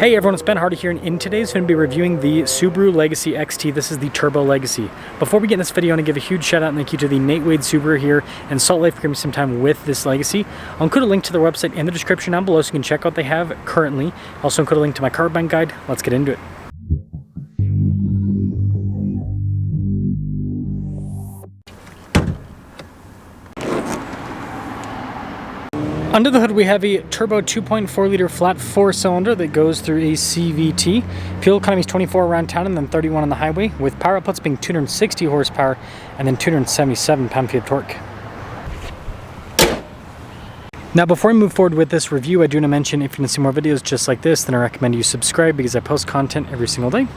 Hey everyone, it's Ben Hardy here, and in today's going to be reviewing the Subaru Legacy XT. This is the Turbo Legacy. Before we get in this video, I want to give a huge shout out and thank you to the Nate Wade Subaru here in Salt Lake for giving me some time with this Legacy. I'll include a link to their website in the description down below so you can check out what they have currently. I'll also include a link to my car buying guide. Let's get into it. Under the hood we have a turbo 2.4 liter flat 4-cylinder that goes through a CVT. Fuel economy is 24 around town and then 31 on the highway, with power outputs being 260 horsepower and then 277 pound-feet of torque. Now before we move forward with this review, I do want to mention if you want to see more videos just like this, then I recommend you subscribe because I post content every single day.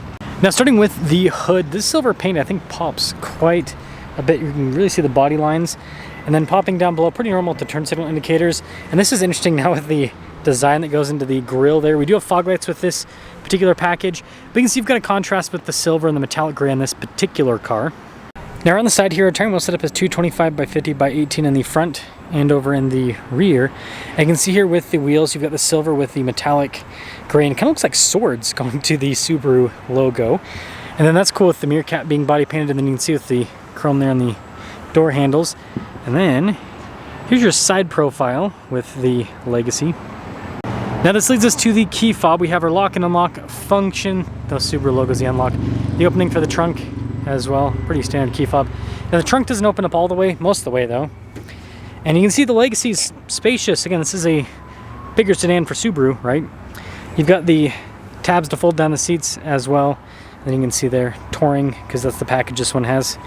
Now starting with the hood, this silver paint I think pops quite a bit. You can really see the body lines. And then popping down below, pretty normal with the turn signal indicators. And this is interesting now with the design that goes into the grille there. We do have fog lights with this particular package, but you can see you've got a contrast with the silver and the metallic gray on this particular car. Now on the side here, our tire wheel setup is 225 by 50 by 18 in the front and over in the rear. And you can see here with the wheels, you've got the silver with the metallic gray, and it kind of looks like swords going to the Subaru logo. And then that's cool with the mirror cap being body painted, and then you can see with the chrome there on the door handles. And then here's your side profile with the Legacy. Now this leads us to the key fob. We have our lock and unlock function. Those Subaru logos, the unlock. The opening for the trunk as well. Pretty standard key fob. Now the trunk doesn't open up all the way, most of the way though. And you can see the Legacy is spacious. Again, this is a bigger sedan for Subaru, right? You've got the tabs to fold down the seats as well. And then you can see there, Touring, because that's the package this one has.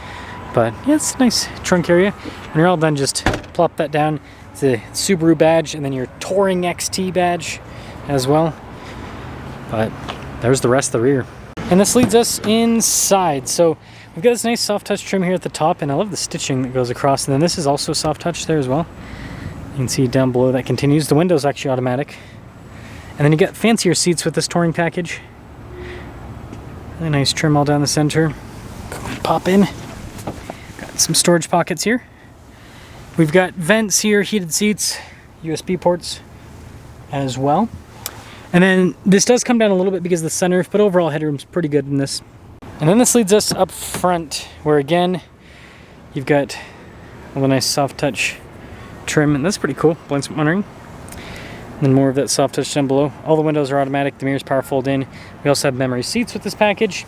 But yeah, it's a nice trunk area. When you're all done, just plop that down. It's the Subaru badge and then your Touring XT badge as well. But there's the rest of the rear. And this leads us inside. So we've got this nice soft touch trim here at the top, and I love the stitching that goes across. And then this is also soft touch there as well. You can see down below that continues. The window's actually automatic. And then you get fancier seats with this Touring package. Really nice trim all down the center. Pop in. Some storage pockets here. We've got vents here, heated seats, USB ports as well. And then this does come down a little bit because of the sunroof, but overall headroom's pretty good in this. And then this leads us up front, where again, you've got all the nice soft touch trim, and that's pretty cool, blind spot monitoring. And then more of that soft touch down below. All the windows are automatic, the mirrors power fold in. We also have memory seats with this package.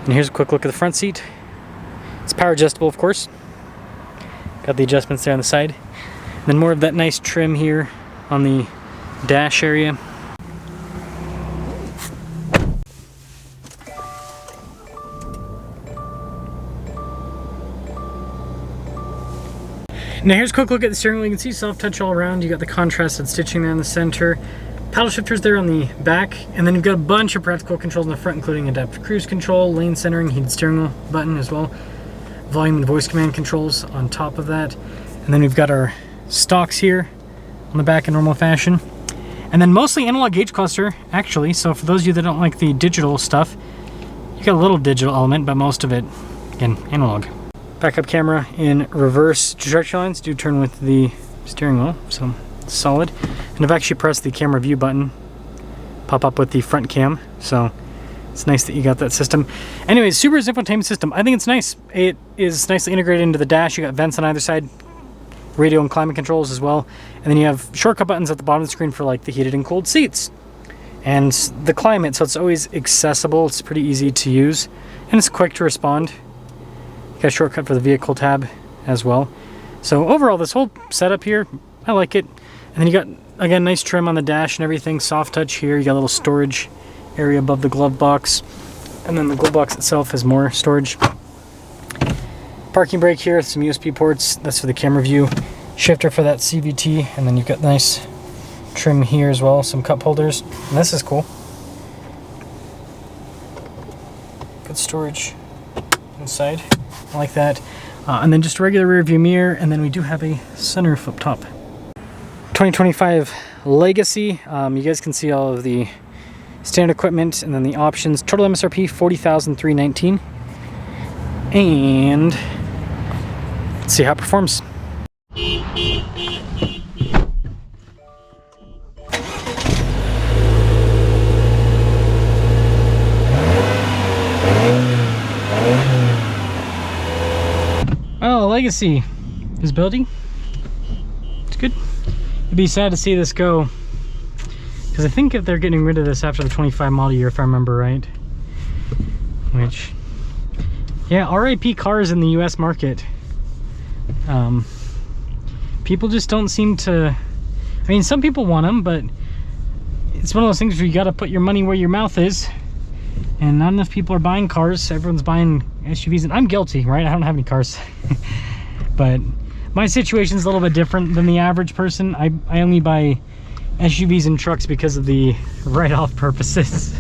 And here's a quick look at the front seat. It's power adjustable, of course. Got the adjustments there on the side. And then more of that nice trim here on the dash area. Now here's a quick look at the steering wheel. You can see soft touch all around. You got the contrasted stitching there in the center. Paddle shifters there on the back, and then you've got a bunch of practical controls in the front, including adaptive cruise control, lane centering, heated steering wheel button as well. Volume and voice command controls on top of that. And then we've got our stalks here on the back in normal fashion. And then mostly analog gauge cluster, actually. So for those of you that don't like the digital stuff, you got a little digital element, but most of it, again, analog. Backup camera in reverse. Trajectory lines do turn with the steering wheel, so it's solid. And I've actually pressed the camera view button, pop up with the front cam, so it's nice that you got that system. Anyways, Subaru's infotainment system, I think it's nice. It is nicely integrated into the dash. You got vents on either side, radio and climate controls as well. And then you have shortcut buttons at the bottom of the screen for like the heated and cooled seats. And the climate, so it's always accessible. It's pretty easy to use. And it's quick to respond. You got a shortcut for the vehicle tab as well. So overall, this whole setup here, I like it. And then you got, again, nice trim on the dash and everything. Soft touch here. You got a little storage area above the glove box, and then the glove box itself has more storage. Parking brake here, some USB ports, that's for the camera view. Shifter for that CVT, and then you've got nice trim here as well, some cup holders, and this is cool. Good storage inside, I like that. And then just a regular rear view mirror, and then we do have a sunroof up top. 2025 Legacy, you guys can see all of the standard equipment and then the options. Total MSRP $40,319. And let's see how it performs. Legacy. Visibility, it's good. It'd be sad to see this go, because I think if they're getting rid of this after the 25 model year, if I remember right. Which, yeah, RIP cars in the US market. People just don't seem to, I mean, some people want them, but it's one of those things where you got to put your money where your mouth is, and not enough people are buying cars. Everyone's buying SUVs, and I'm guilty, right? I don't have any cars. But my situation's a little bit different than the average person. I only buy SUVs and trucks because of the write-off purposes.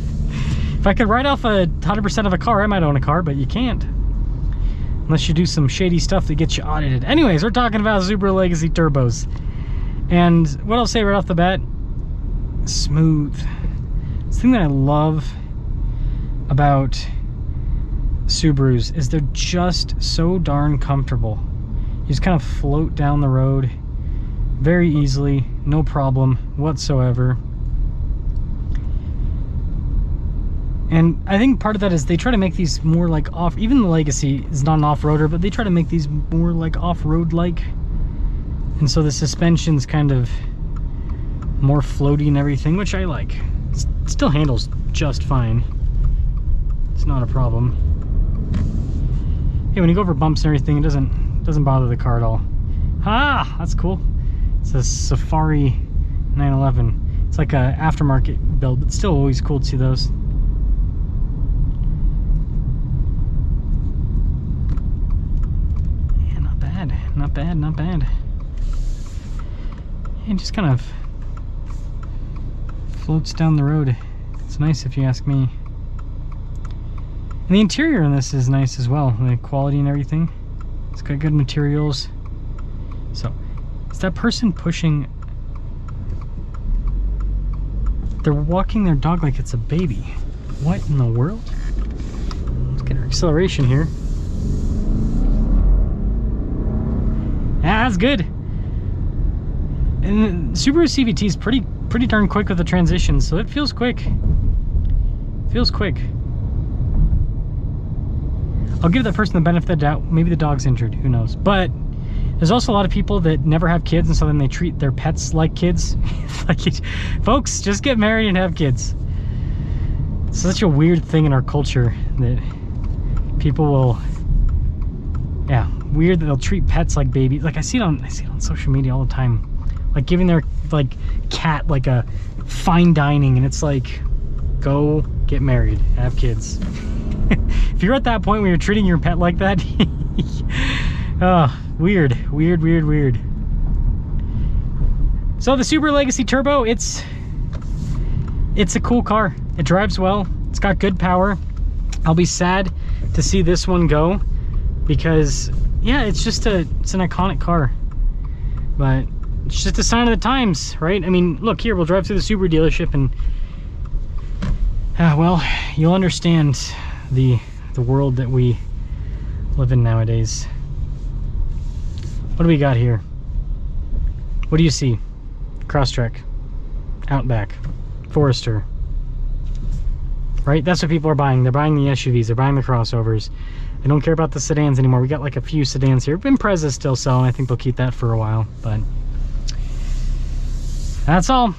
If I could write off 100% of a car, I might own a car, but you can't. Unless you do some shady stuff that gets you audited. Anyways, we're talking about Subaru Legacy turbos. And what I'll say right off the bat, smooth. The thing that I love about Subarus is they're just so darn comfortable. You just kind of float down the road very easily, no problem whatsoever. And I think part of that is they try to make these more like off, even the Legacy is not an off-roader, but they try to make these more like off-road like. And so the suspension's kind of more floaty and everything, which I like. It still handles just fine. It's not a problem. Yeah, when you go over bumps and everything, it doesn't bother the car at all. Ah, that's cool. It's a Safari 911. It's like a aftermarket build, but still always cool to see those. Yeah, not bad, not bad, not bad. And just kind of floats down the road. It's nice if you ask me. And the interior in this is nice as well, the quality and everything. It's got good materials. So, is that person pushing? They're walking their dog like it's a baby. What in the world? Let's get our acceleration here. Yeah, that's good. And the Subaru CVT is pretty darn quick with the transitions, so it feels quick. Feels quick. I'll give that person the benefit of the doubt. Maybe the dog's injured, who knows. But there's also a lot of people that never have kids, and so then they treat their pets like kids. Like, folks, just get married and have kids. It's such a weird thing in our culture that people will, yeah, weird that they'll treat pets like babies. Like I see it on social media all the time. Like giving their like cat like a fine dining, and it's like, go get married, have kids. If you're at that point where you're treating your pet like that, oh, weird. So the Subaru Legacy Turbo, it's a cool car. It drives well. It's got good power. I'll be sad to see this one go because, yeah, it's an iconic car. But it's just a sign of the times, right? I mean, look here, we'll drive through the Subaru dealership and, well, you'll understand the world that we live in nowadays. What do we got here? What do you see? Crosstrek, Outback, Forester, right? That's what people are buying. They're buying the SUVs, they're buying the crossovers. They don't care about the sedans anymore. We got like a few sedans here. Impreza's still selling. I think they'll keep that for a while, but that's all.